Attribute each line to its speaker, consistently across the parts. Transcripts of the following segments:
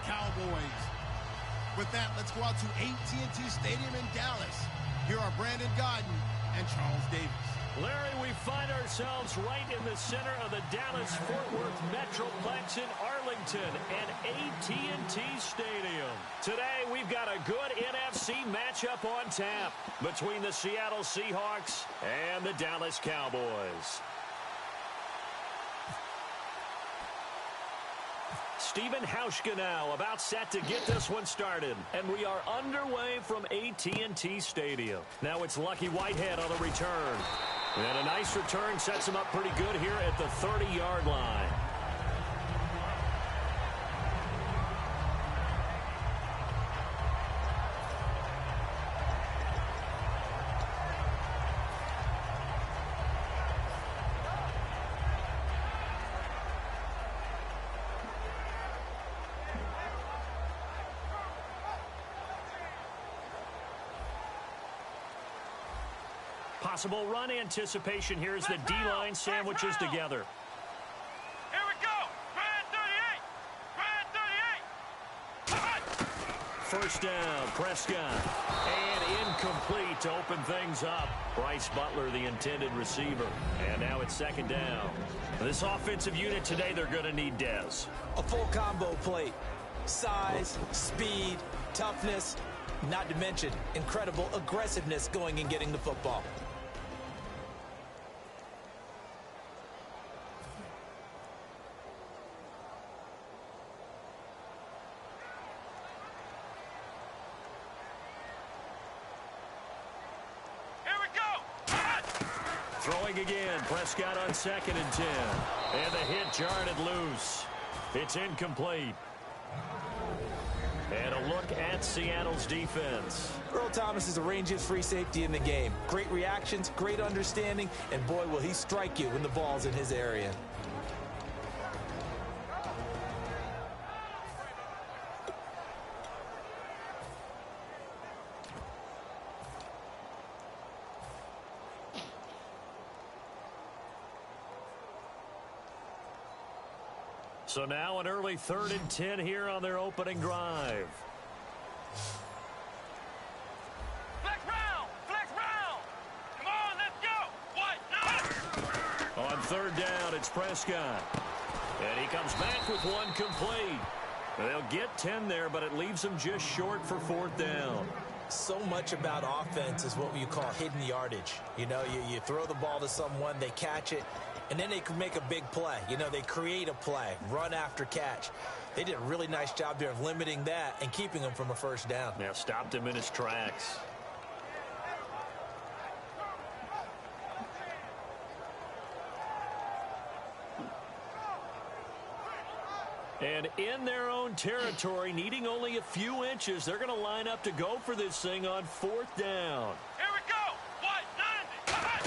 Speaker 1: Cowboys. With that, let's go out to AT&T Stadium in Dallas. Here are Brandon Gaudin and Charles Davis.
Speaker 2: Larry, we find ourselves right in the center of the Dallas-Fort Worth Metroplex in Arlington and AT&T Stadium. Today, we've got a good NFC matchup on tap between the Seattle Seahawks and the Dallas Cowboys. Stephen Hauschka now about set to get this one started. And we are underway from AT&T Stadium. Now it's Lucky Whitehead on the return. And a nice return sets him up pretty good here at the 30-yard line. Possible run anticipation here as the D-line sandwiches together.
Speaker 3: Here we go. Brand 38.
Speaker 2: First down, Prescott. And incomplete to open things up. Bryce Butler, the intended receiver. And now it's second down. This offensive unit today, they're going to need Dez.
Speaker 4: A full combo plate. Size, speed, toughness, not to mention incredible aggressiveness going and getting the football.
Speaker 2: Throwing again, Prescott on 2nd and 10. And the hit jarred it loose. It's incomplete. And a look at Seattle's defense.
Speaker 4: Earl Thomas is the rangiest free safety in the game. Great reactions, great understanding, and boy, will he strike you when the ball's in his area.
Speaker 2: So now an early 3rd and 10 here on their opening drive.
Speaker 3: Flex round! Flex round! Come on, let's go! What?
Speaker 2: On 3rd down, it's Prescott. And he comes back with one complete. They'll get 10 there, but it leaves them just short for 4th down.
Speaker 4: So much about offense is what you call hidden yardage. You know, you throw the ball to someone, they catch it, and then they can make a big play. You know, they create a play, run after catch. They did a really nice job there of limiting that and keeping him from a 1st down.
Speaker 2: Now stopped him in his tracks. And in their own territory, needing only a few inches, they're going to line up to go for this thing on 4th down.
Speaker 3: Here we go! What?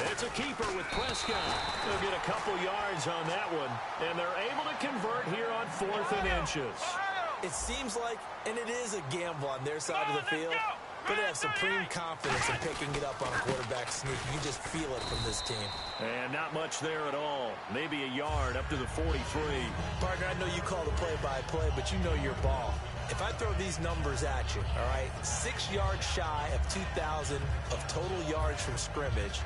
Speaker 3: 90!
Speaker 2: It's a keeper with Prescott. They'll get a couple yards on that one, and they're able to convert here on 4th and inches.
Speaker 4: It seems like, and it is a gamble on their side of the field, but they have supreme confidence in picking it up on a quarterback sneak. You just feel it from this team.
Speaker 2: And not much there at all. Maybe a yard up to the 43.
Speaker 4: Partner, I know you call the play-by-play, but you know your ball. If I throw these numbers at you, all right, 6 yards shy of 2,000 of total yards from scrimmage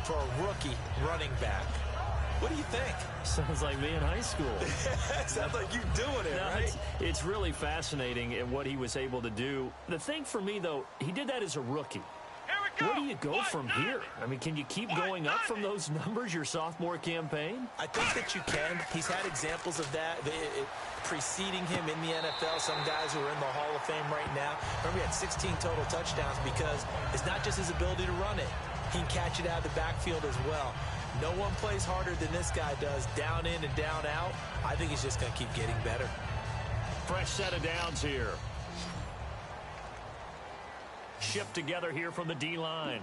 Speaker 4: for a rookie running back. What do you think?
Speaker 2: Sounds like me in high school.
Speaker 4: Sounds like you doing it, right?
Speaker 2: It's really fascinating in what he was able to do. The thing for me, though, he did that as a rookie. Where do you go from here? I mean, can you keep going up from those numbers your sophomore campaign?
Speaker 4: I think that you can. He's had examples of that preceding him in the NFL. Some guys who are in the Hall of Fame right now. Remember, he had 16 total touchdowns because it's not just his ability to run it. He can catch it out of the backfield as well. No one plays harder than this guy does, down in and down out. I think he's just going to keep getting better.
Speaker 2: Fresh set of downs here. Shipped together here from the D-line.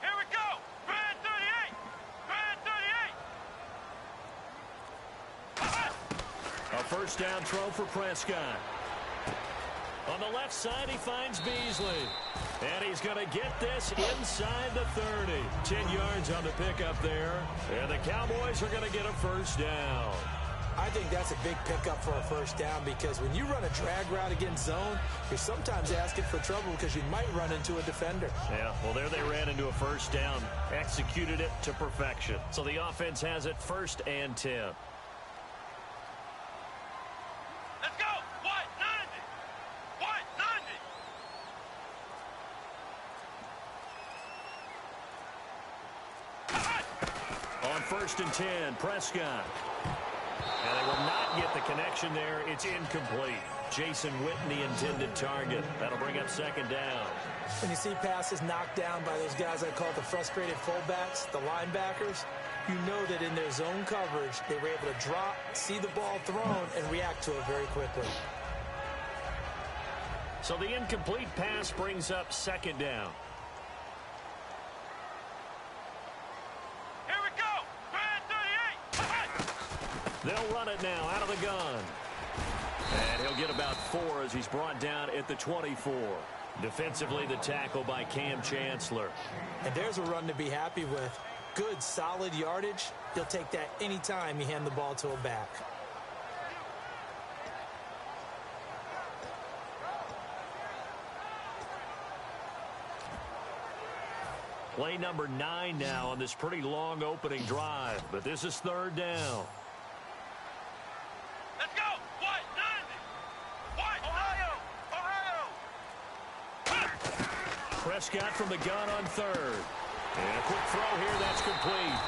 Speaker 3: Here we go! Brand 38!
Speaker 2: A 1st down throw for Prescott. On the left side, he finds Beasley. And he's going to get this inside the 30. 10 yards on the pickup there. And the Cowboys are going to get a 1st down.
Speaker 4: I think that's a big pickup for a first down because when you run a drag route against zone, you're sometimes asking for trouble because you might run into a defender.
Speaker 2: Yeah, well, there they ran into a first down, executed it to perfection. So the offense has it 1st and 10.
Speaker 3: Let's go. What? 90. What? 90.
Speaker 2: On 1st and 10, Prescott. And they will not get the connection there. It's incomplete. Jason Witten, the intended target. That'll bring up 2nd down.
Speaker 4: When you see passes knocked down by those guys I call the frustrated fullbacks, the linebackers, you know that in their zone coverage, they were able to drop, see the ball thrown, and react to it very quickly.
Speaker 2: So the incomplete pass brings up 2nd down.
Speaker 3: Here we go. Brand 38.
Speaker 2: They'll run it now out of the gun. And he'll get about 4 as he's brought down at the 24. Defensively, the tackle by Cam Chancellor.
Speaker 4: And there's a run to be happy with. Good, solid yardage. You'll take that anytime you hand the ball to a back.
Speaker 2: Play number 9 now on this pretty long opening drive. But this is 3rd down.
Speaker 3: Let's go. What? 90. What? Ohio.
Speaker 2: Prescott from the gun on 3rd. And a quick throw here. That's complete.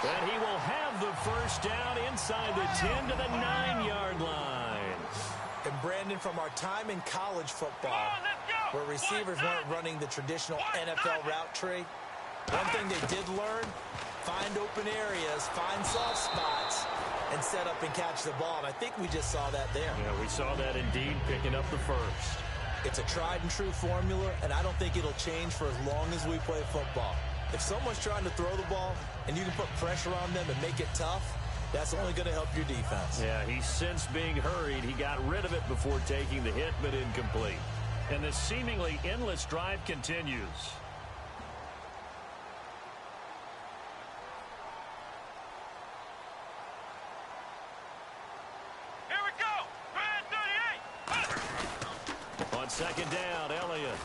Speaker 2: And he will have the first down inside the 10 to the 9-yard line.
Speaker 4: And Brandon, from our time in college football, where receivers weren't running the traditional NFL route tree, one thing they did learn, find open areas, find soft spots, and set up and catch the ball. And I think we just saw that there.
Speaker 2: Yeah, we saw that indeed, picking up the first.
Speaker 4: It's a tried and true formula, and I don't think it'll change for as long as we play football. If someone's trying to throw the ball and you can put pressure on them and make it tough, that's only going to help your defense.
Speaker 2: Yeah, he's since being hurried. He got rid of it before taking the hit, but incomplete. And the seemingly endless drive continues.
Speaker 3: Here we go. Brand 38.
Speaker 2: On 2nd down, Elliott.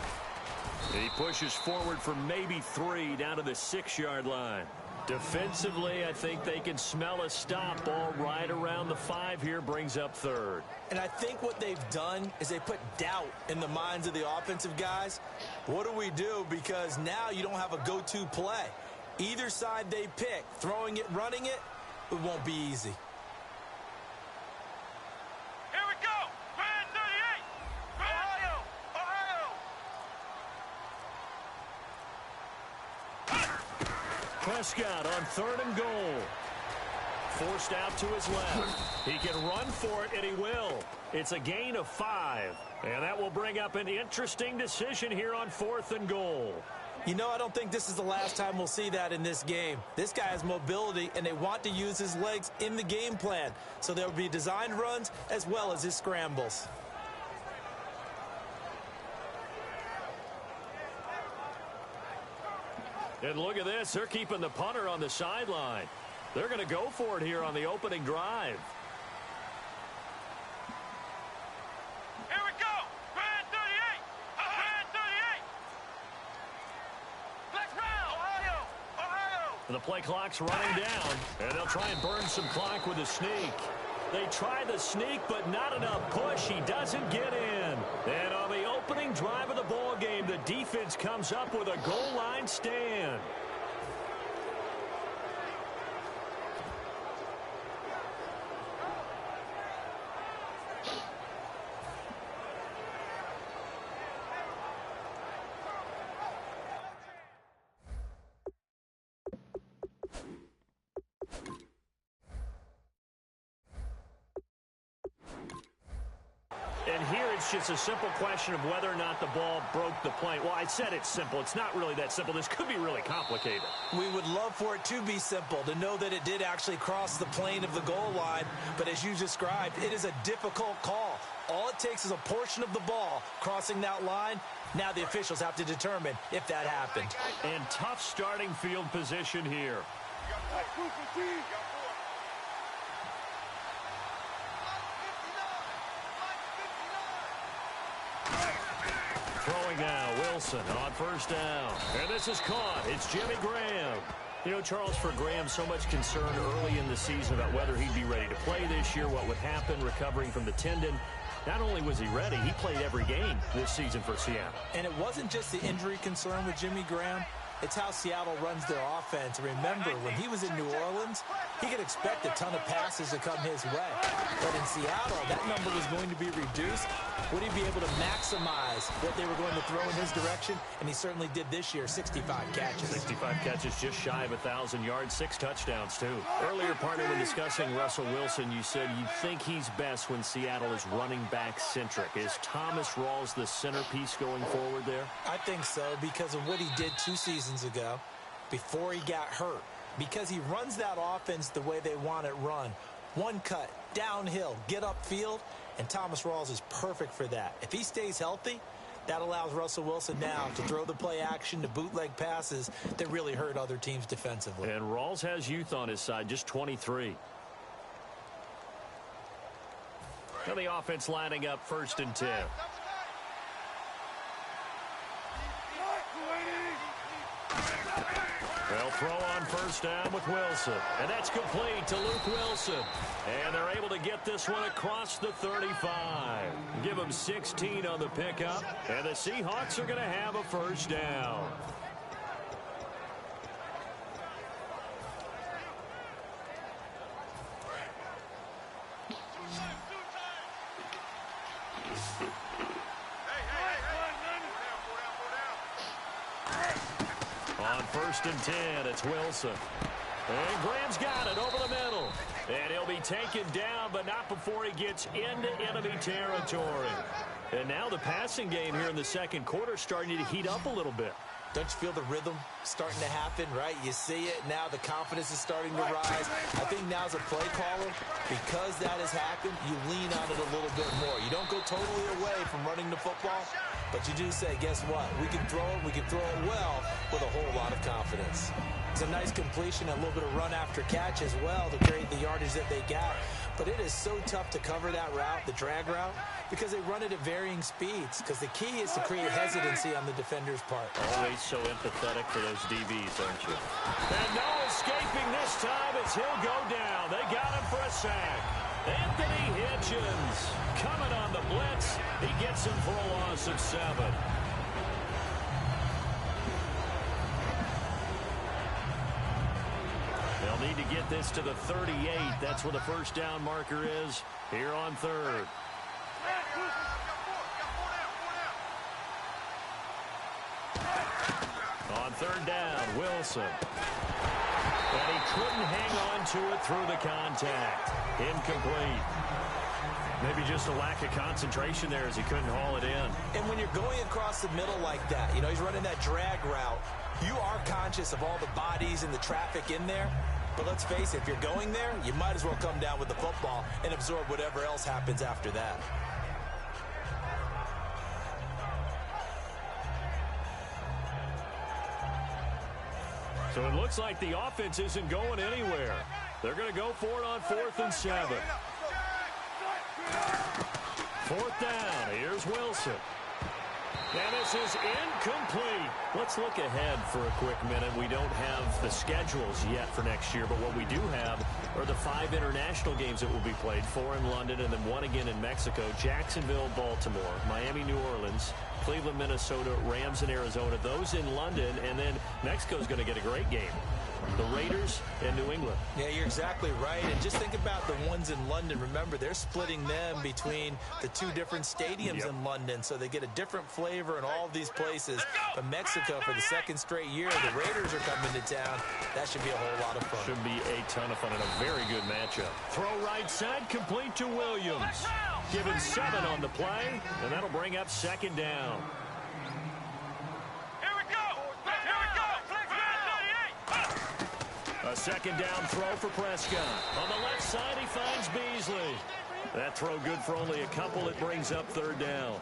Speaker 2: He pushes forward for maybe 3 down to the 6-yard line. Defensively, I think they can smell a stop. Ball right around the 5 here, brings up 3rd.
Speaker 4: And I think what they've done is they put doubt in the minds of the offensive guys. What do we do? Because now you don't have a go-to play. Either side they pick, throwing it, running it, it won't be easy.
Speaker 3: Here we go. Brand 38. Ohio.
Speaker 2: Prescott on 3rd and goal. Forced out to his left. He can run for it, and he will. It's a gain of 5. And that will bring up an interesting decision here on 4th and goal.
Speaker 4: You know, I don't think this is the last time we'll see that in this game. This guy has mobility, and they want to use his legs in the game plan. So there will be designed runs as well as his scrambles.
Speaker 2: And look at this. They're keeping the punter on the sideline. They're going to go for it here on the opening drive.
Speaker 3: Here we go. Brand 38. Brand 38. Flex round. Ohio.
Speaker 2: And the play clock's running down. And they'll try and burn some clock with a sneak. They try the sneak, but not enough push. He doesn't get in. And on the opening drive of the ball game, the defense comes up with a goal line stand. And here it's just a simple question of whether or not the ball broke the plane. Well, I said it's simple. It's not really that simple. This could be really complicated.
Speaker 4: We would love for it to be simple, to know that it did actually cross the plane of the goal line. But as you described, it is a difficult call. All it takes is a portion of the ball crossing that line. Now the officials have to determine if that happened.
Speaker 2: And tough starting field position here. Throwing now, Wilson on first down. And this is caught. It's Jimmy Graham. You know, Charles, for Graham, so much concern early in the season about whether he'd be ready to play this year, what would happen recovering from the tendon. Not only was he ready, he played every game this season for Seattle.
Speaker 4: And it wasn't just the injury concern with Jimmy Graham. It's how Seattle runs their offense. Remember, when he was in New Orleans, he could expect a ton of passes to come his way. But in Seattle, that number was going to be reduced. Would he be able to maximize what they were going to throw in his direction? And he certainly did this year, 65 catches.
Speaker 2: 65 catches, just shy of 1,000 yards, 6 touchdowns, too. Earlier, partner, when discussing Russell Wilson, you said you think he's best when Seattle is running back-centric. Is Thomas Rawls the centerpiece going forward there?
Speaker 4: I think so, because of what he did 2 seasons ago before he got hurt. Because he runs that offense the way they want it run. One cut, downhill, get upfield, and Thomas Rawls is perfect for that. If he stays healthy, that allows Russell Wilson now to throw the play action, to bootleg passes that really hurt other teams defensively.
Speaker 2: And Rawls has youth on his side, just 23. Now the offense lining up 1st and 10. They'll throw on first down with Wilson. And that's complete to Luke Wilson. And they're able to get this one across the 35. Give them 16 on the pickup. And the Seahawks are going to have a first down. On 1st and 10, it's Wilson. And Graham's got it over the middle. And he'll be taken down, but not before he gets into enemy territory. And now the passing game here in the second quarter starting to heat up a little bit.
Speaker 4: Don't you feel the rhythm starting to happen, right? You see it now. The confidence is starting to rise. I think now as a play caller, because that has happened, you lean on it a little bit more. You don't go totally away from running the football, but you do say, guess what? We can throw it. We can throw it well with a whole lot of confidence. It's a nice completion, a little bit of run after catch as well to create the yardage that they got. But it is so tough to cover that route, the drag route, because they run it at varying speeds. Because the key is to create hesitancy on the defender's part.
Speaker 2: Always so empathetic for those DBs, aren't you? And no escaping this time as he'll go down. They got him for a sack. Anthony Hitchens coming on the blitz. He gets him for a loss of 7. They'll need to get this to the 38. That's where the first down marker is here on 3rd. On 3rd down, Wilson. And he couldn't hang on to it through the contact. Incomplete. Maybe just a lack of concentration there as he couldn't haul it in.
Speaker 4: And when you're going across the middle like that, you know, he's running that drag route, you are conscious of all the bodies and the traffic in there. But let's face it, if you're going there, you might as well come down with the football and absorb whatever else happens after that.
Speaker 2: So it looks like the offense isn't going anywhere. They're going to go for it on 4th and 7. 4th down. Here's Wilson. And this is incomplete. Let's look ahead for a quick minute. We don't have the schedules yet for next year, but what we do have are the 5 international games that will be played, 4 in London and then 1 again in Mexico, Jacksonville, Baltimore, Miami, New Orleans, Cleveland, Minnesota, Rams, and Arizona. Those in London, and then Mexico's going to get a great game. The Raiders and New England.
Speaker 4: Yeah, you're exactly right. And just think about the ones in London. Remember, they're splitting them between the 2 different stadiums in London, so they get a different flavor in all of these places. But Mexico, for the 2nd straight year, the Raiders are coming to town. That should be a whole lot of fun.
Speaker 2: Should be a ton of fun and a very good matchup. Throw right side, complete to Williams. Given 7 on the play, and that'll bring up 2nd down. A 2nd down throw for Prescott. On the left side, he finds Beasley. That throw good for only a couple. It brings up 3rd down.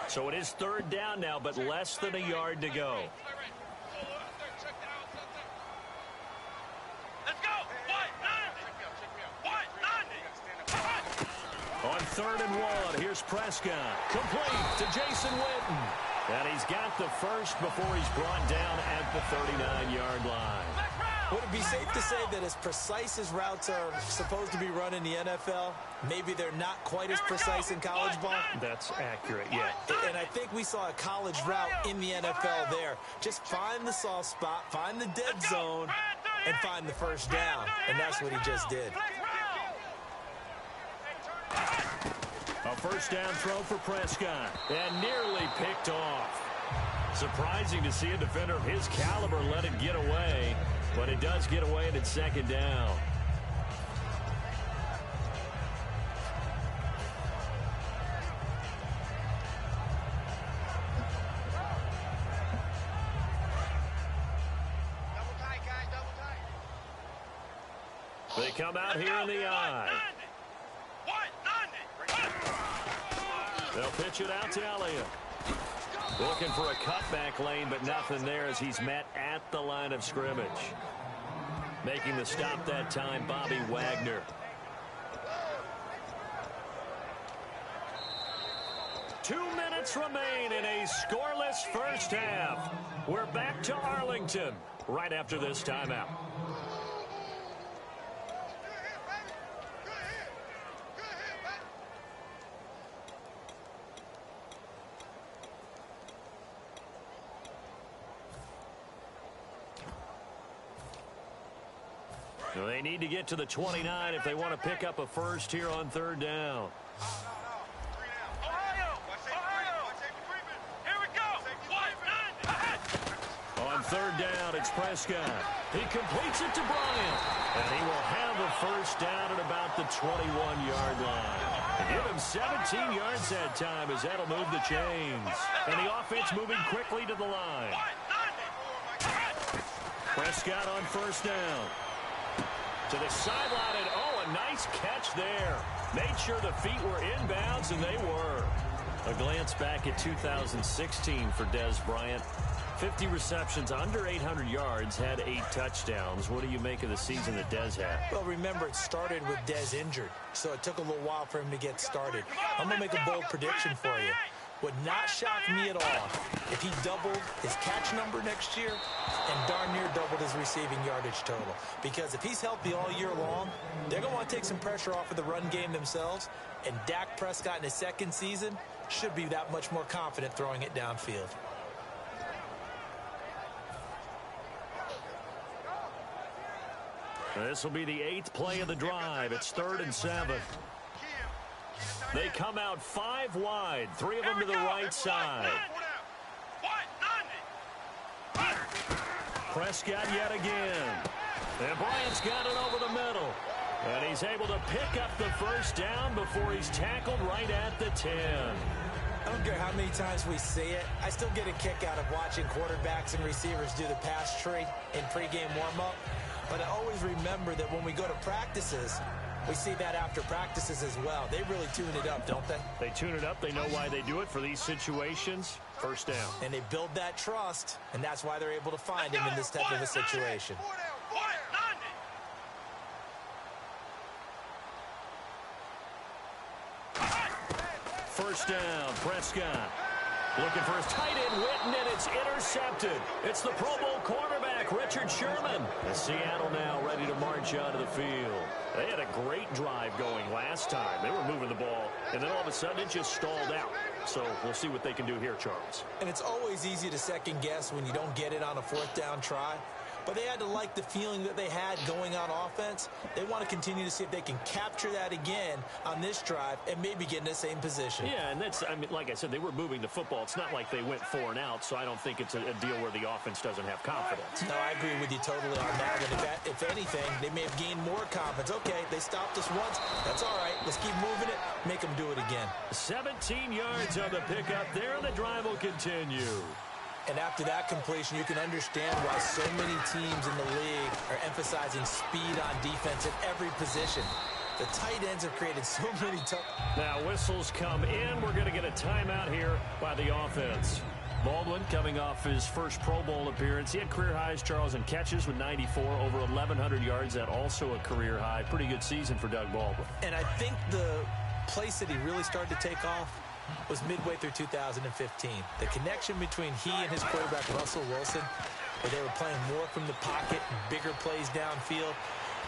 Speaker 2: So it is 3rd down now, but less than a yard to go. 3rd and 1. Here's Prescott. Complete to Jason Witten. And he's got the first before he's brought down at the 39-yard line.
Speaker 4: Would it be safe to say that as precise as routes are supposed to be run in the NFL, maybe they're not quite as precise in college ball?
Speaker 2: That's accurate, yeah.
Speaker 4: And I think we saw a college route in the NFL there. Just find the soft spot, find the dead zone, and find the first down. And that's what he just did.
Speaker 2: A first down throw for Prescott, and nearly picked off. Surprising to see a defender of his caliber let it get away, but it does get away and it's 2nd down.
Speaker 3: Double tight, guys, double tight.
Speaker 2: They come out here in the eye. They'll pitch it out to Elliott. Looking for a cutback lane, but nothing there as he's met at the line of scrimmage. Making the stop that time, Bobby Wagner. Two minutes remain in a scoreless first half. We're back to Arlington right after this timeout. So they need to get to the 29 if they want to pick up a first here on 3rd down. On 3rd down, it's Prescott. He completes it to Bryant. And he will have a first down at about the 21-yard line. And give him 17 yards that time as that'll move the chains. And the offense moving quickly to the line. Prescott on first down. To the sideline, and a nice catch there. Made sure the feet were inbounds, and they were. A glance back at 2016 for Dez Bryant. 50 receptions, under 800 yards, had 8 touchdowns. What do you make of the season that Dez had?
Speaker 4: Well, remember, it started with Dez injured, so it took a little while for him to get started. I'm going to make a bold prediction for you. Would not shock me at all if he doubled his catch number next year and darn near doubled his receiving yardage total. Because if he's healthy all year long, they're going to want to take some pressure off of the run game themselves. And Dak Prescott in his 2nd season should be that much more confident throwing it downfield.
Speaker 2: This will be the 8th play of the drive. It's 3rd and 7. They come out 5 wide, 3 of them to the right side. Prescott yet again. And Bryant's got it over the middle. And he's able to pick up the first down before he's tackled right at the 10.
Speaker 4: I don't care how many times we see it. I still get a kick out of watching quarterbacks and receivers do the pass tree in pregame warm-up. But I always remember that when we go to practices, we see that after practices as well. They really tune it up, don't they?
Speaker 2: They tune it up. They know why they do it for these situations. First down.
Speaker 4: And they build that trust, and that's why they're able to find him in this type of a situation.
Speaker 2: First down, Prescott. Looking for his tight end, Witten, and it's intercepted. It's the Pro Bowl cornerback, Richard Sherman. And Seattle now ready to march out of the field. They had a great drive going last time. They were moving the ball, and then all of a sudden it just stalled out. So we'll see what they can do here, Charles.
Speaker 4: And it's always easy to second guess when you don't get it on a 4th down try. But they had to like the feeling that they had going on offense. They want to continue to see if they can capture that again on this drive and maybe get in the same position.
Speaker 2: Yeah, and that's, I mean, like I said, they were moving the football. It's not like they went 4 and out, so I don't think it's a deal where the offense doesn't have confidence.
Speaker 4: No, I agree with you totally on that. And if anything, they may have gained more confidence. Okay, they stopped us once. That's all right. Let's keep moving it. Make them do it again.
Speaker 2: 17 yards on the pickup there, and the drive will continue.
Speaker 4: And after that completion, you can understand why so many teams in the league are emphasizing speed on defense at every position. The tight ends have created so many
Speaker 2: Now whistles come in. We're going to get a timeout here by the offense. Baldwin coming off his first Pro Bowl appearance. He had career highs, Charles, in catches with 94, over 1,100 yards. That also a career high. Pretty good season for Doug Baldwin.
Speaker 4: And I think the place that he really started to take off was midway through 2015. The connection between he and his quarterback, Russell Wilson, where they were playing more from the pocket and bigger plays downfield,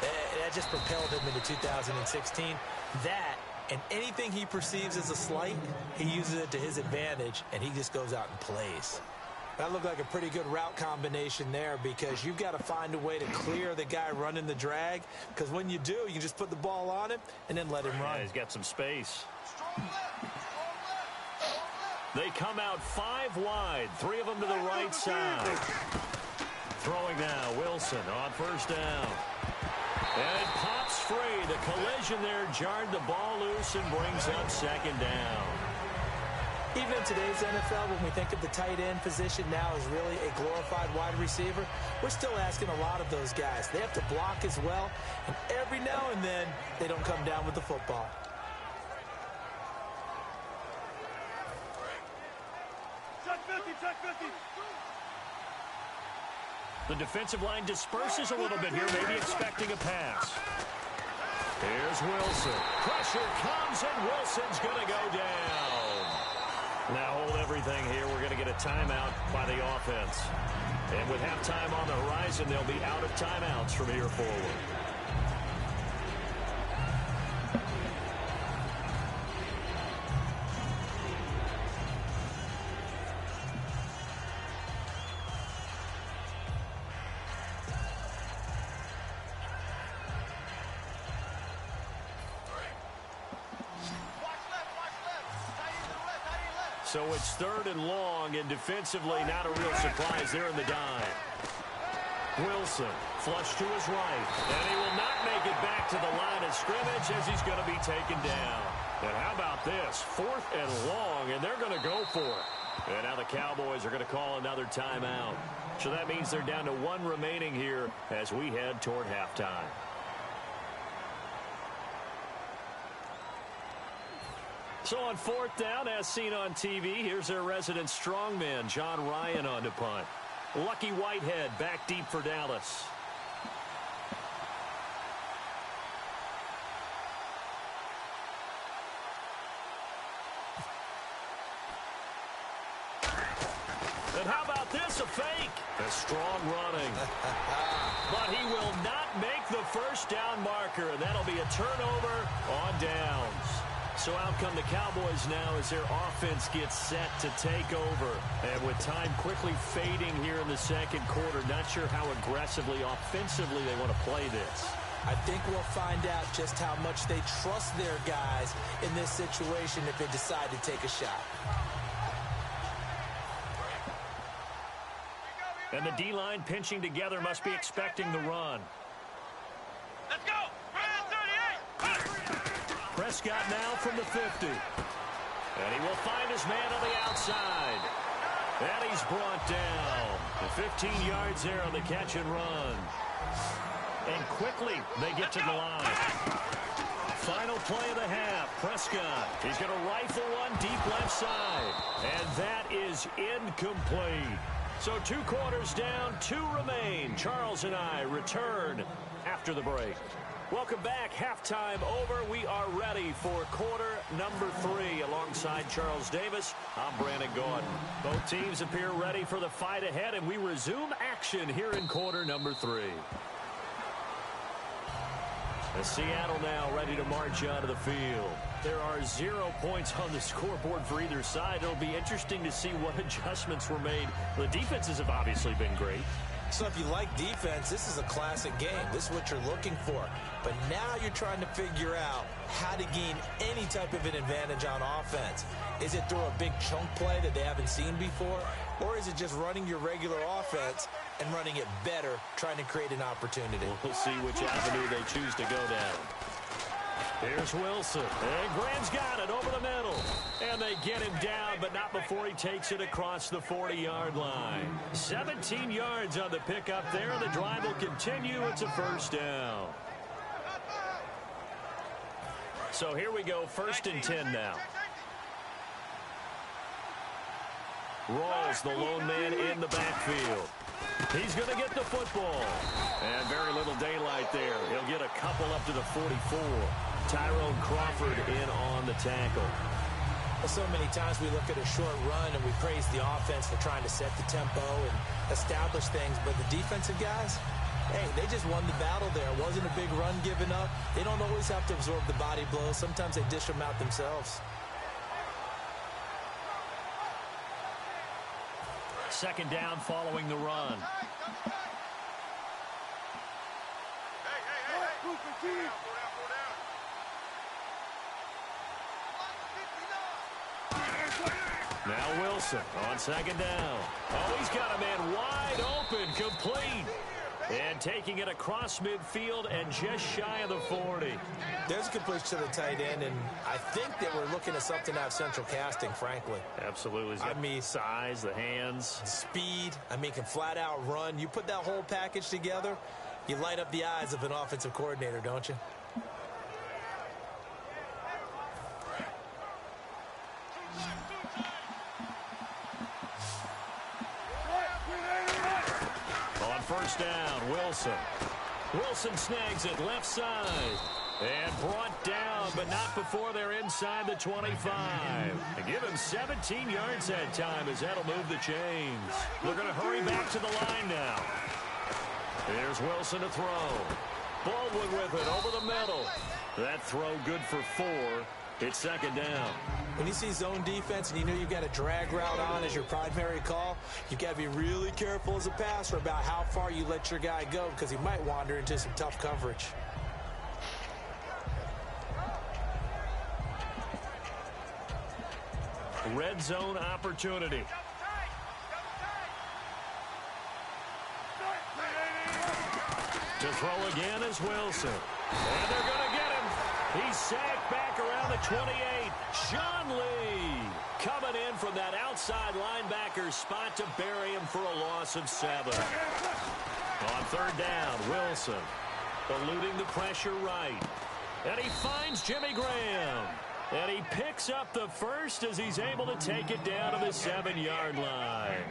Speaker 4: that just propelled him into 2016. That and anything he perceives as a slight, he uses it to his advantage, and he just goes out and plays. That looked like a pretty good route combination there, because you've got to find a way to clear the guy running the drag, because when you do, you can just put the ball on him and then let him run.
Speaker 2: Yeah, he's got some space. They come out 5 wide, 3 of them to the right side. Throwing now, Wilson on first down. And it pops free. The collision there jarred the ball loose and brings up second down.
Speaker 4: Even in today's NFL, when we think of the tight end position now as really a glorified wide receiver, we're still asking a lot of those guys. They have to block as well, and every now and then, they don't come down with the football.
Speaker 3: Check 50, check 50.
Speaker 2: The defensive line disperses a little bit here, maybe expecting a pass. Here's Wilson. Pressure comes, and Wilson's going to go down. Now hold everything here. We're going to get a timeout by the offense. And with halftime on the horizon, they'll be out of timeouts from here forward. So it's 3rd and long, and defensively not a real surprise there in the dime. Wilson, flush to his right, and he will not make it back to the line of scrimmage as he's going to be taken down. And how about this? 4th and long, and they're going to go for it. And now the Cowboys are going to call another timeout. So that means they're down to 1 remaining here as we head toward halftime. So on 4th down, as seen on TV, here's their resident strongman, John Ryan, on to punt. Lucky Whitehead back deep for Dallas. And how about this, a fake? A strong running. But he will not make the first down marker, and that'll be a turnover on downs. So out come the Cowboys now as their offense gets set to take over. And with time quickly fading here in the second quarter, not sure how aggressively, offensively they want to play this.
Speaker 4: I think we'll find out just how much they trust their guys in this situation if they decide to take a shot.
Speaker 2: And the D-line pinching together must be expecting the run.
Speaker 3: Let's go! Brand 38!
Speaker 2: Prescott now from the 50. And he will find his man on the outside. And he's brought down. 15 yards there on the catch and run. And quickly they get to the line. Final play of the half. Prescott. He's going to rifle one deep left side. And that is incomplete. So 2 quarters down, 2 remain. Charles and I return after the break. Welcome back. Halftime over. We are ready for quarter number 3. Alongside Charles Davis, I'm Brandon Gordon. Both teams appear ready for the fight ahead, and we resume action here in quarter number 3. As Seattle now ready to march onto the field. There are 0 points on the scoreboard for either side. It'll be interesting to see what adjustments were made. The defenses have obviously been great.
Speaker 4: So if you like defense, this is a classic game. This is what you're looking for. But now you're trying to figure out how to gain any type of an advantage on offense. Is it through a big chunk play that they haven't seen before? Or is it just running your regular offense and running it better, trying to create an opportunity?
Speaker 2: We'll see which avenue they choose to go down. Here's Wilson. And Graham's got it over the middle. And they get him down, but not before he takes it across the 40-yard line. 17 yards on the pickup there, and the drive will continue. It's a first down. So here we go, 1st and 10 now. Rawls, the lone man in the backfield. He's going to get the football. And very little daylight there. He'll get a couple up to the 44. Tyrone Crawford in on the tackle.
Speaker 4: Well, so many times we look at a short run and we praise the offense for trying to set the tempo and establish things, but the defensive guys, hey, they just won the battle there. It wasn't a big run given up. They don't always have to absorb the body blows. Sometimes they dish them out themselves.
Speaker 2: Second down following the run. Now Wilson on second down. Oh, he's got a man wide open, complete. And taking it across midfield and just shy of the 40.
Speaker 4: There's a completion to the tight end, and I think that we're looking at something out of central casting, frankly.
Speaker 2: Absolutely. I mean, size, the hands.
Speaker 4: Speed. I mean, can flat out run. You put that whole package together, you light up the eyes of an offensive coordinator, don't you?
Speaker 2: First down, Wilson. Wilson snags it left side. And brought down, but not before they're inside the 25. And give him 17 yards that time as that'll move the chains. They're going to hurry back to the line now. Here's Wilson to throw. Baldwin with it over the middle. That throw good for 4. It's second down.
Speaker 4: When you see zone defense and you know you've got a drag route on as your primary call, you've got to be really careful as a passer about how far you let your guy go because he might wander into some tough coverage.
Speaker 2: Red zone opportunity. To throw again is Wilson. And they're going to get him. He's sacked back around the 28. Sean Lee coming in from that outside linebacker spot to bury him for a loss of 7. On third down, Wilson eluding the pressure right. And he finds Jimmy Graham. And he picks up the first as he's able to take it down to the 7-yard line.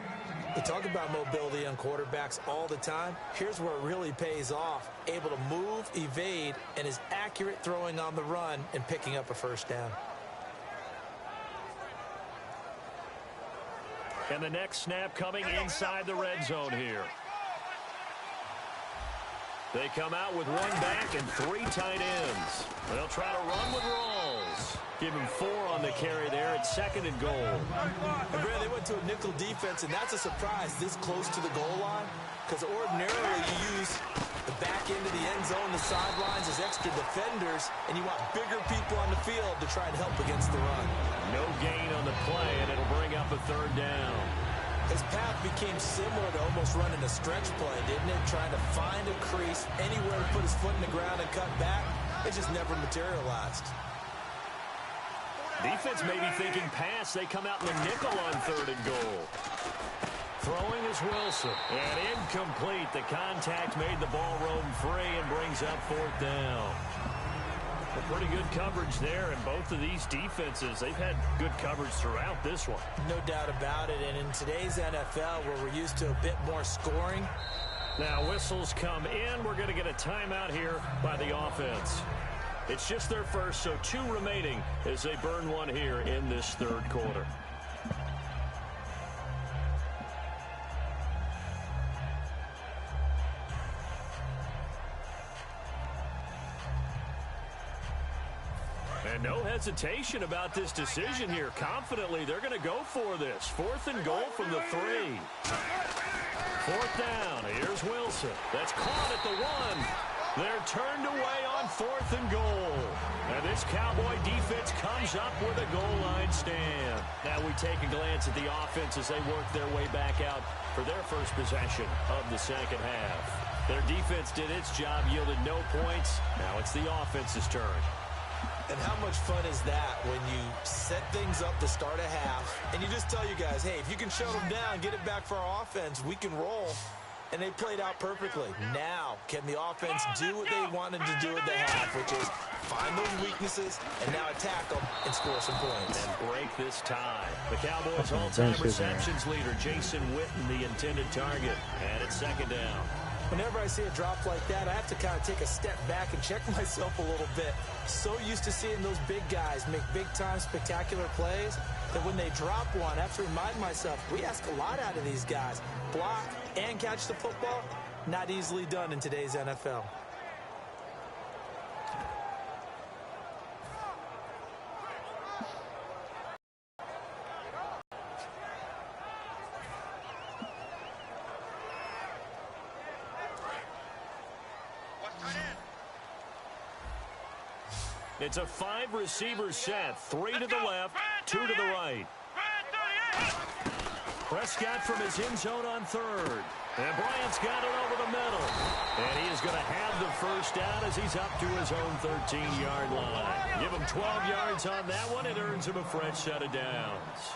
Speaker 4: We talk about mobility on quarterbacks all the time. Here's where it really pays off. Able to move, evade, and is accurate throwing on the run and picking up a first down.
Speaker 2: And the next snap coming inside the red zone here. They come out with 1 back and 3 tight ends. They'll try to run with Rawls. Give him 4 on the carry there. It's 2nd and goal.
Speaker 4: And Brad, they went to a nickel defense, and that's a surprise this close to the goal line. Because ordinarily you use the back end of the end zone, the sidelines as extra defenders, and you want bigger people on the field to try and help against the run.
Speaker 2: No gain on the play, and it'll bring up a 3rd down.
Speaker 4: His path became similar to almost running a stretch play, didn't it? Trying to find a crease, anywhere to put his foot in the ground and cut back. It just never materialized.
Speaker 2: Defense may be thinking pass. They come out in the nickel on 3rd and goal. Throwing is Wilson. And incomplete. The contact made the ball roam free and brings up 4th down. A pretty good coverage there, and both of these defenses, they've had good coverage throughout this one.
Speaker 4: No doubt about it, and in today's NFL, where we're used to a bit more scoring.
Speaker 2: Now whistles come in. We're going to get a timeout here by the offense. It's just their first, so 2 remaining as they burn 1 here in this 3rd quarter. And no hesitation about this decision here. Confidently, they're going to go for this. 4th and goal from the 3. 4th down. Here's Wilson. That's caught at the 1. They're turned away on 4th and goal. And this Cowboy defense comes up with a goal line stand. Now we take a glance at the offense as they work their way back out for their first possession of the 2nd half. Their defense did its job, yielded no points. Now it's the offense's turn.
Speaker 4: And how much fun is that when you set things up to start a half and you just tell you guys, hey, if you can shut them down, get it back for our offense, we can roll. And they played out perfectly. Now, can the offense do what they wanted to do at the half, which is find those weaknesses and now attack them and score some points.
Speaker 2: And break this tie. The Cowboys' all-time receptions leader, Jason Witten, the intended target. And it's 2nd down.
Speaker 4: Whenever I see a drop like that, I have to kind of take a step back and check myself a little bit. So used to seeing those big guys make big-time spectacular plays that when they drop one, I have to remind myself, we ask a lot out of these guys. Block and catch the football, not easily done in today's NFL.
Speaker 2: It's a 5-receiver set. 3 to the left, 2 to the right. Prescott from his end zone on third. And Bryant's got it over the middle. And he is going to have the first down as he's up to his own 13-yard line. Give him 12 yards on that one. It earns him a fresh set of downs.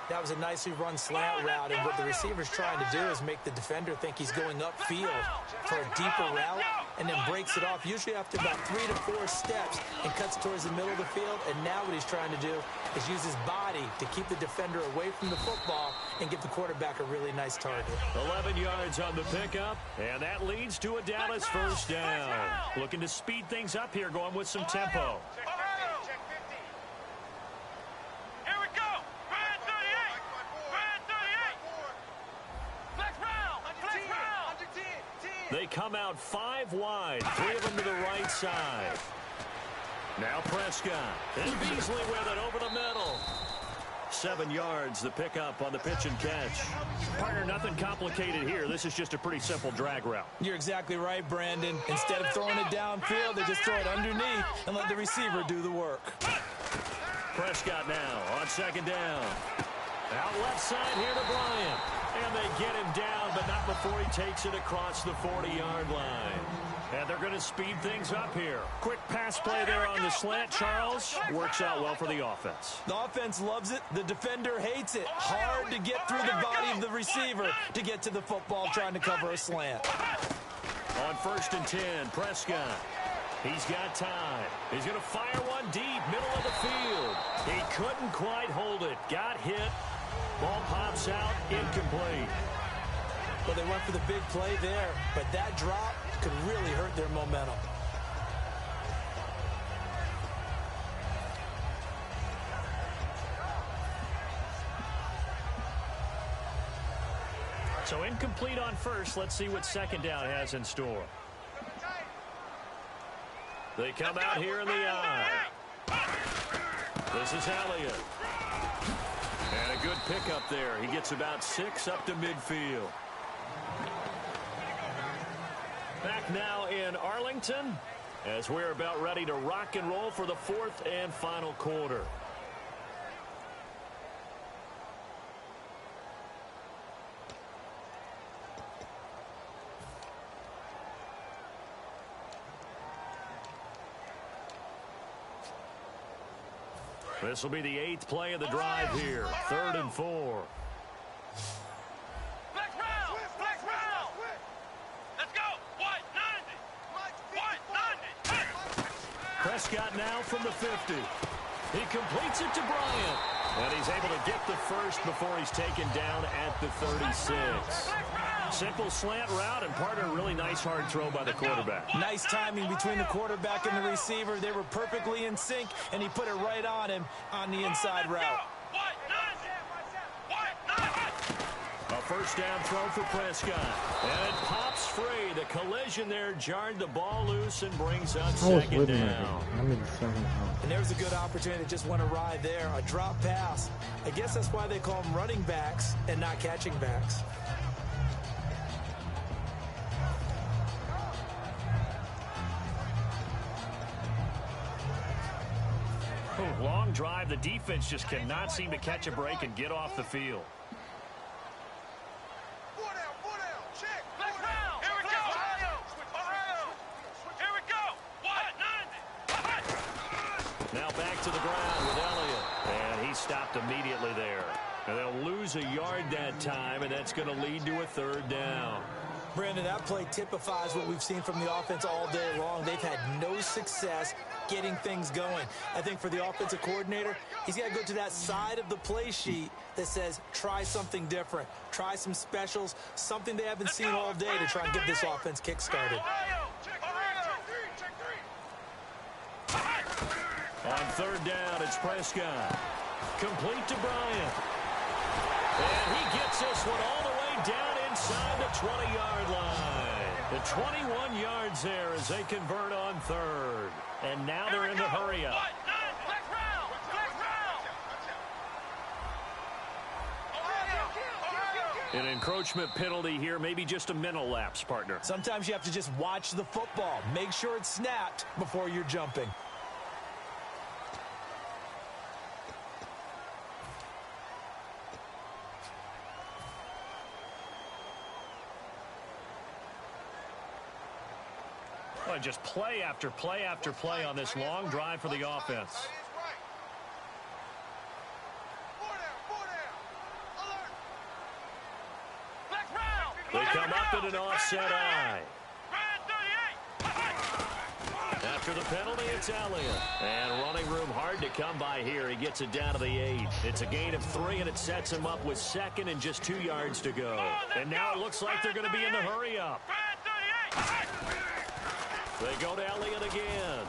Speaker 4: That was a nicely run slant route, and what the receiver's trying to do is make the defender think he's going upfield for a deeper route, and then breaks it off, usually after about 3 to 4 steps, and cuts towards the middle of the field. And now what he's trying to do is use his body to keep the defender away from the football and give the quarterback a really nice target. 11
Speaker 2: yards on the pickup, and that leads to a Dallas first down. Looking to speed things up here, going with some tempo. They come out 5 wide, 3 of them to the right side. Now Prescott, and Beasley with it over the middle. 7 yards, the pickup on the pitch and catch. Partner, nothing complicated here. This is just a pretty simple drag route.
Speaker 4: You're exactly right, Brandon. Instead of throwing it downfield, they just throw it underneath and let the receiver do the work.
Speaker 2: Prescott now on second down. Out left side here to Bryant. And they get him down, but not before he takes it across the 40-yard line. And they're going to speed things up here. Quick pass play there on the slant, Charles. Works out well for the offense.
Speaker 4: The offense loves it. The defender hates it. Hard to get through the body of the receiver to get to the football trying to cover a slant.
Speaker 2: On 1st and 10, Prescott. He's got time. He's going to fire one deep, middle of the field. He couldn't quite hold it. Got hit. Ball pops out, incomplete.
Speaker 4: Well, they went for the big play there, but that drop could really hurt their momentum.
Speaker 2: So incomplete on first. Let's see what second down has in store. They come out here in the eye. This is Elliott. And a good pickup there. He gets about 6 up to midfield. Back now in Arlington as we're about ready to rock and roll for the 4th and final quarter. This will be the 8th play of the drive here. 3rd and 4.
Speaker 3: Let's go. What? 90.
Speaker 2: Prescott now from the 50. He completes it to Bryant. And he's able to get the first before he's taken down at the 36. Simple slant route, and partner, a really nice hard throw by the quarterback.
Speaker 4: Nice timing between the quarterback and the receiver. They were perfectly in sync, and he put it right on him on the inside route.
Speaker 2: A first down throw for Prescott. And it pops free. The collision there jarred the ball loose and brings up second down.
Speaker 4: And there's a good opportunity that just went awry there. A drop pass. I guess that's why they call them running backs and not catching backs.
Speaker 2: Long drive. The defense just cannot seem to catch a break and get off the field. Now back to the ground with Elliott. And he stopped immediately there. And they'll lose a yard that time, and that's going to lead to a 3rd down.
Speaker 4: Brandon, that play typifies what we've seen from the offense all day long. They've had no success getting things going. I think for the offensive coordinator, he's got to go to that side of the play sheet that says, try something different. Try some specials, something they haven't seen all day to try and get this offense kick-started.
Speaker 2: On third down, it's Prescott. Complete to Bryant. And he gets this one all the way down inside the 20-yard line. The 21 yards there as they convert on third. And now they're in the hurry-up. An encroachment penalty here, maybe just a mental lapse, partner.
Speaker 4: Sometimes you have to just watch the football. Make sure it's snapped before you're jumping.
Speaker 2: Well, just play after play after play on this long drive for the offense. They come up in an offset eye. After the penalty, it's Elliott. And running room hard to come by here. He gets it down to the 8. It's a gain of 3, and it sets him up with second and just 2 yards to go. And now it looks like they're going to be in the hurry-up. They go to Elliott again.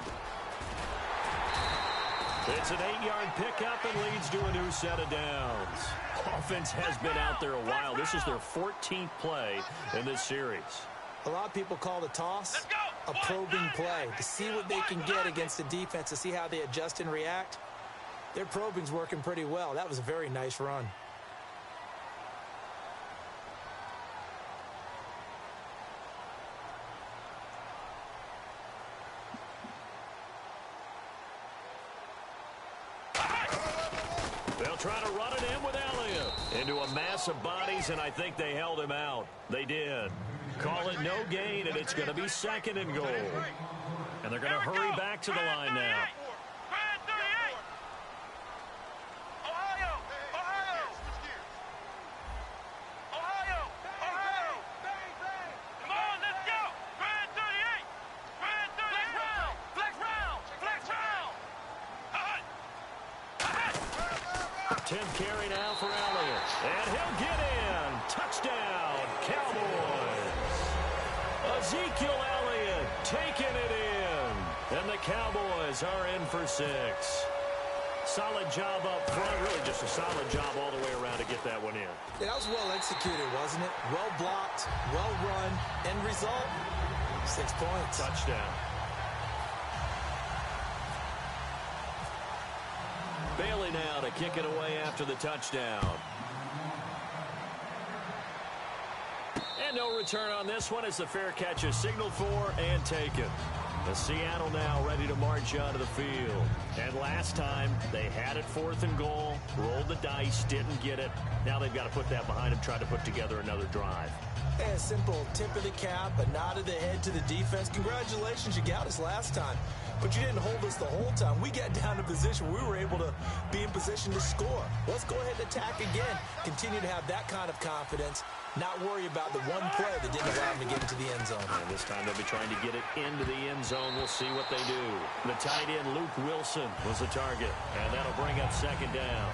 Speaker 2: It's an 8-yard pickup and leads to a new set of downs. Offense has been out there a while. This is their 14th play in this series.
Speaker 4: A lot of people call the toss a probing play to see what they can get against the defense, to see how they adjust and react. Their probing's working pretty well. That was a very nice run.
Speaker 2: They'll try to run it in with Elliott into a mass of bodies, and I think they held him out. They did. Call it no gain, and it's going to be second and goal. And they're going to hurry back to the line now. Carry now for Elliott. And he'll get in. Touchdown, Cowboys. Ezekiel Elliott taking it in. And the Cowboys are in for 6. Solid job up front. Really just a solid job all the way around to get that one in.
Speaker 4: Yeah, that was well executed, wasn't it? Well blocked, well run. End result, 6 points.
Speaker 2: Touchdown. Bailey now to kick it away after the touchdown. And no return on this one as the fair catch is signaled for and taken. The Seattle now ready to march onto the field. And last time they had it 4th and goal, rolled the dice, didn't get it. Now they've got to put that behind them, try to put together another drive.
Speaker 4: A simple tip of the cap, a nod of the head to the defense. Congratulations, you got us last time. But you didn't hold us the whole time. We got down to position. We were able to be in position to score. Let's go ahead and attack again. Continue to have that kind of confidence. Not worry about the one play that didn't allow them to get into the end zone.
Speaker 2: And this time they'll be trying to get it into the end zone. We'll see what they do. The tight end, Luke Wilson, was the target. And that'll bring up second down.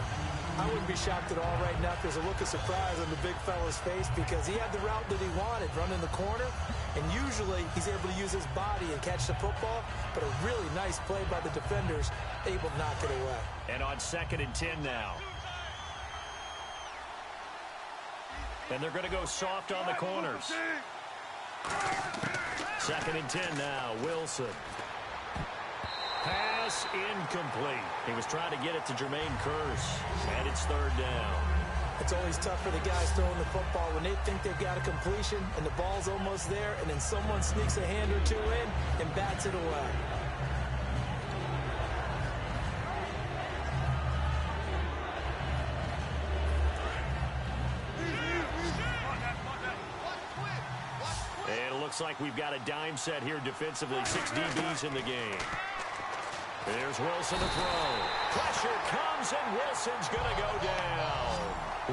Speaker 4: I wouldn't be shocked at all right now if there's a look of surprise on the big fella's face because he had the route that he wanted, running the corner. And usually he's able to use his body and catch the football. But a really nice play by the defenders, able to knock it away.
Speaker 2: And on 2nd and 10 now. And they're going to go soft on the corners. 2nd and 10 now, Wilson. Pass incomplete. He was trying to get it to Jermaine Kearse. And it's 3rd down.
Speaker 4: It's always tough for the guys throwing the football when they think they've got a completion and the ball's almost there, and then someone sneaks a hand or two in and bats it away.
Speaker 2: And it looks like we've got a dime set here defensively. 6 DBs in the game. There's Wilson to throw. Pressure comes, and Wilson's going to go down.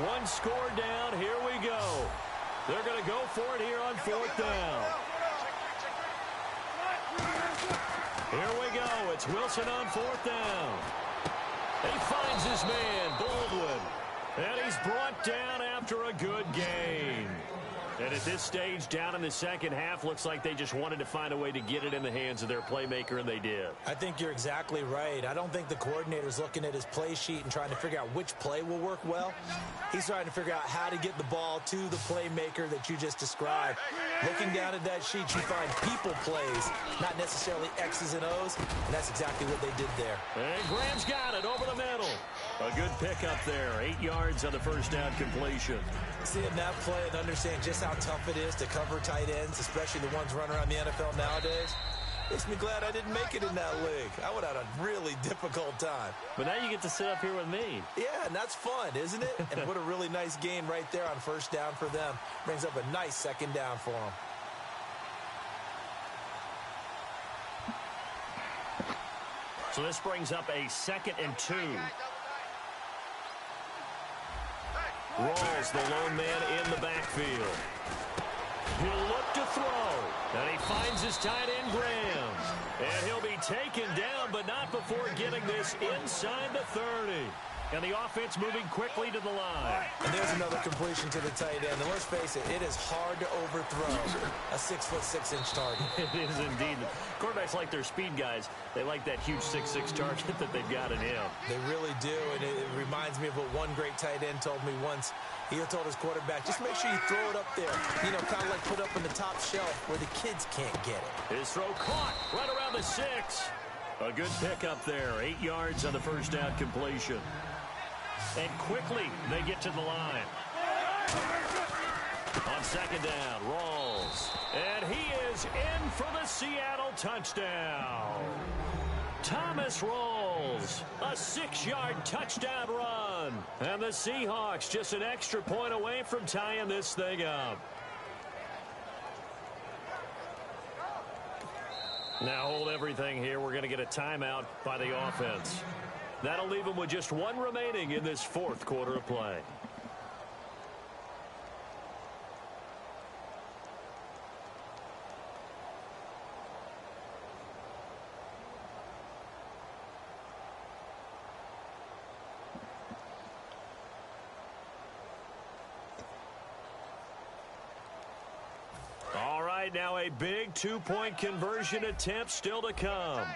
Speaker 2: One score down. Here we go. They're going to go for it here on 4th down. Here we go. It's Wilson on 4th down. He finds his man, Baldwin. And he's brought down after a good gain. And at this stage, down in the second half, looks like they just wanted to find a way to get it in the hands of their playmaker, and they did.
Speaker 4: I think you're exactly right. I don't think the coordinator's looking at his play sheet and trying to figure out which play will work well. He's trying to figure out how to get the ball to the playmaker that you just described. Looking down at that sheet, you find people plays, not necessarily X's and O's, and that's exactly what they did there.
Speaker 2: And Graham's got it over the middle. A good pickup there, 8 yards on the first down completion.
Speaker 4: Seeing that play and understand just how tough it is to cover tight ends, especially the ones running around the NFL nowadays, makes me glad I didn't make it in that league. I would have had a really difficult time.
Speaker 2: But now you get to sit up here with me.
Speaker 4: Yeah, and that's fun, isn't it? And what a really nice gain right there on first down for them. Brings up a nice second down for them.
Speaker 2: So this brings up a 2nd and 2. Rawls, the lone man in the backfield. He'll look to throw. And he finds his tight end, Graham. And he'll be taken down, but not before getting this inside the 30. And the offense moving quickly to the line.
Speaker 4: And there's another completion to the tight end. And let's face it, it is hard to overthrow a 6'6" target.
Speaker 2: It is indeed. Quarterbacks like their speed guys. They like that huge 6'6" target that they've got in him.
Speaker 4: They really do. And it reminds me of what one great tight end told me once. He told his quarterback, just make sure you throw it up there. You know, kind of like put up in the top shelf where the kids can't get it.
Speaker 2: His throw caught right around the 6. A good pickup there. 8 yards on the first down completion. And quickly, they get to the line. On second down, Rawls. And he is in for the Seattle touchdown. Thomas Rawls, a 6-yard touchdown run. And the Seahawks just an extra point away from tying this thing up. Now hold everything here. We're going to get a timeout by the offense. That'll leave them with just 1 remaining in this 4th quarter of play. All right, now a big 2-point conversion attempt still to come.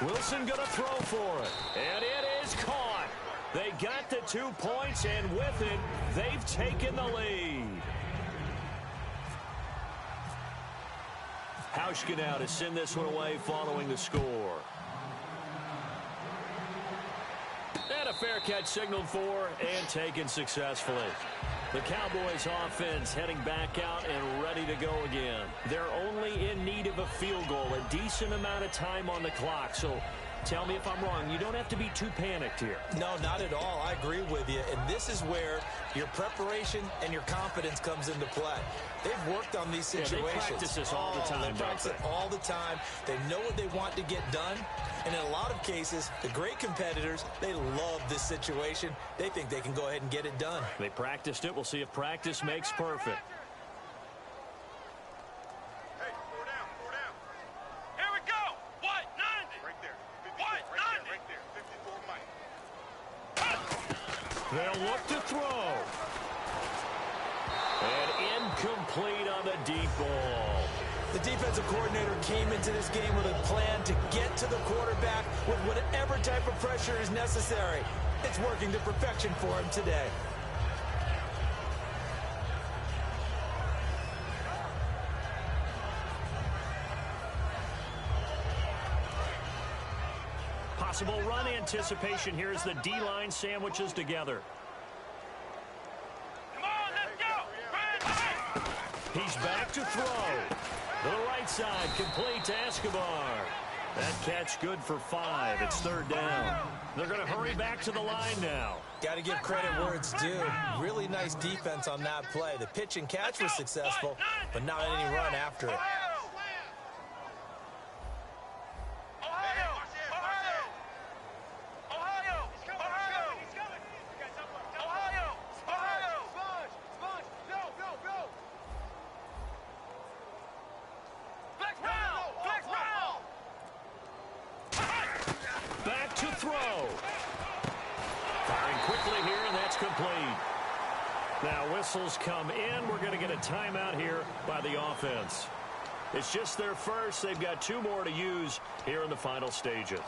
Speaker 2: Wilson gonna throw for it, and it is caught. They got the 2 points, and with it, they've taken the lead. Hauschka now to send this one away following the score. And a fair catch signaled for and taken successfully. The Cowboys offense heading back out and ready to go again. They're only in need of a field goal, a decent amount of time on the clock. So tell me if I'm wrong. You don't have to be too panicked here.
Speaker 4: No, not at all. I agree with you. And this is where your preparation and your confidence comes into play. They've worked on these situations.
Speaker 2: Yeah, they practice this all the time.
Speaker 4: They practice it all the time. They know what they want to get done. And in a lot of cases, the great competitors, they love this situation. They think they can go ahead and get it done.
Speaker 2: They practiced it. We'll see if practice makes perfect.
Speaker 3: Hey, 4 down, 4 down. Here we go. What? 90. Right there. 54, what? Right 90. There, right there. 54 Mike.
Speaker 2: They'll look to throw. And incomplete on the deep ball.
Speaker 4: The defensive coordinator came into this game with a plan to get to the quarterback with whatever type of pressure is necessary. It's working to perfection for him today.
Speaker 2: Possible run anticipation here as the D-line sandwiches together.
Speaker 3: Come on, let's go.
Speaker 2: He's back to throw. To the right side, complete to Escobar. That catch good for 5. It's 3rd down. They're going to hurry back to the line now.
Speaker 4: Got to give credit where it's due. Really nice defense on that play. The pitch and catch was successful, but not any run after it.
Speaker 2: whistles come in. We're going to get a timeout here by the offense. It's just their first. They've got 2 more to use here in the final stages.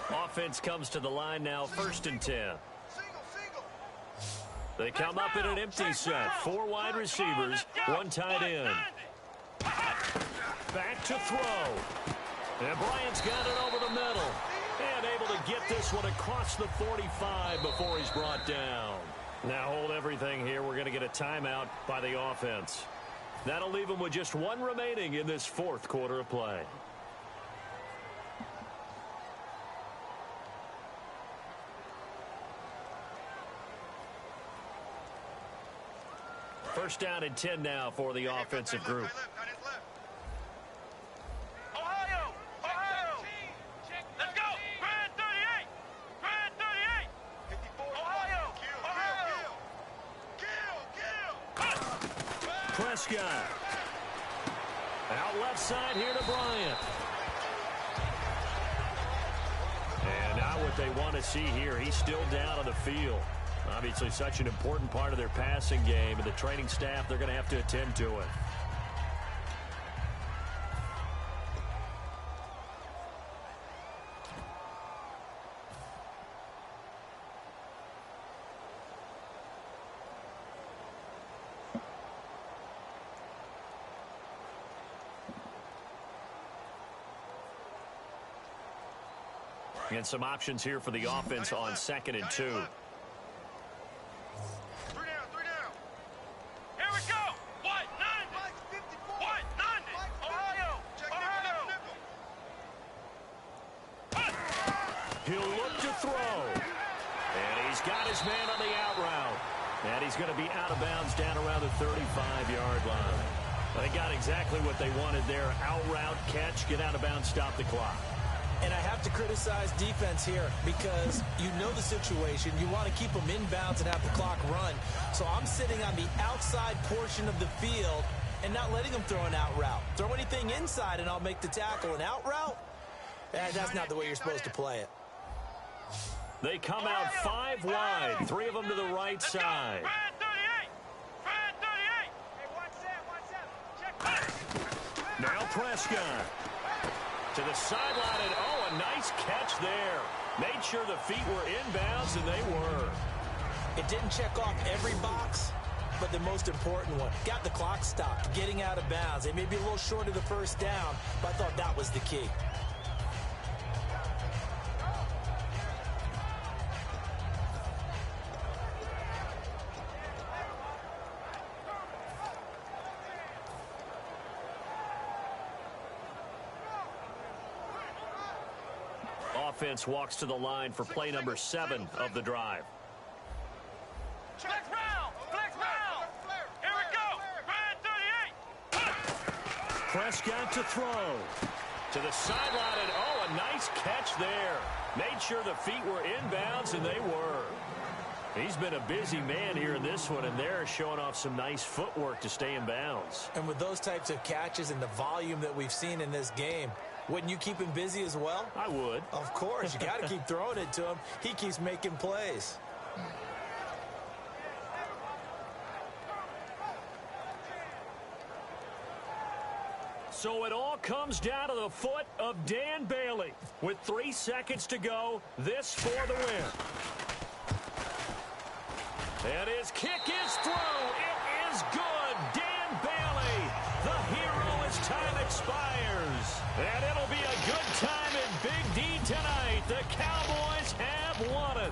Speaker 2: Offense comes to the line now, 1st and 10. They come up in an empty set. 4 wide receivers, 1 tight end. Back to throw. And Bryant's got it over the middle. And able to get this one across the 45 before he's brought down. Now hold everything here. We're going to get a timeout by the offense. That'll leave them with just 1 remaining in this 4th quarter of play. First down and 10 now for the offensive group.
Speaker 3: Ohio! Ohio! Let's go! Grand 38! Grand 38! Ohio! Ohio! Kill!
Speaker 2: Prescott. Out left side here to Bryant. And now what they want to see here, he's still down on the field. Obviously such an important part of their passing game, and the training staff, they're going to have to attend to it. And some options here for the offense on 2nd and 2.
Speaker 3: 3 down, 3 down. Here we go. What? 90. What? 90. Ohio. Ohio.
Speaker 2: He'll look to throw. And he's got his man on the out route. And he's going to be out of bounds down around the 35-yard line. They got exactly what they wanted there. Out route, catch, get out of bounds, stop the clock.
Speaker 4: And I have to criticize defense here because you know the situation. You want to keep them inbounds and have the clock run. So I'm sitting on the outside portion of the field and not letting them throw an out route. Throw anything inside and I'll make the tackle. An out route? That's not the way you're supposed to play it.
Speaker 2: They come out 5 wide, 3 of them to the right side.
Speaker 3: Grand 38. Grand 38. Hey, watch that. Check.
Speaker 2: Now Prescott. To the sideline, and a nice catch there. Made sure the feet were inbounds, and they were.
Speaker 4: It didn't check off every box, but the most important one. Got the clock stopped, getting out of bounds. They may be a little short of the first down, but I thought that was the key.
Speaker 2: Offense walks to the line for play number 7 of the drive.
Speaker 3: Flex round. Flex round. Here we go. Grand 38.
Speaker 2: Prescott to throw. To the sideline, and a nice catch there. Made sure the feet were inbounds, and they were. He's been a busy man here in this one, and they're showing off some nice footwork to stay in bounds.
Speaker 4: And with those types of catches and the volume that we've seen in this game, wouldn't you keep him busy as well?
Speaker 2: I would.
Speaker 4: Of course. You got to keep throwing it to him. He keeps making plays.
Speaker 2: So it all comes down to the foot of Dan Bailey. With 3 seconds to go, this for the win. And his kick is through. It is good. Dan Bailey, the hero as time expires. And it'll be a good time in Big D tonight. The Cowboys have won it.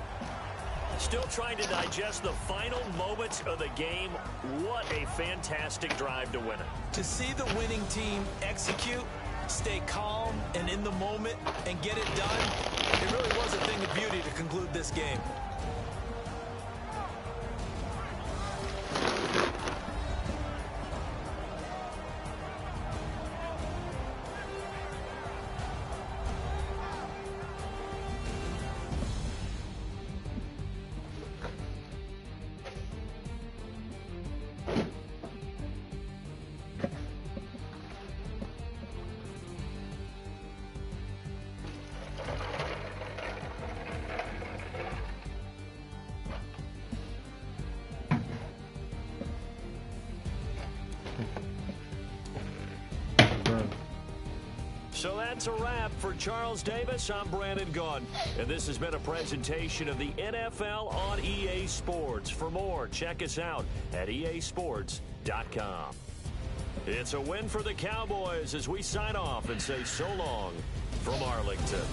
Speaker 2: Still trying to digest the final moments of the game. What a fantastic drive to win it.
Speaker 4: To see the winning team execute, stay calm and in the moment and get it done, it really was a thing of beauty to conclude this game.
Speaker 2: So that's a wrap for Charles Davis. I'm Brandon Gaudin, and this has been a presentation of the NFL on EA Sports. For more, check us out at easports.com. It's a win for the Cowboys as we sign off and say so long from Arlington.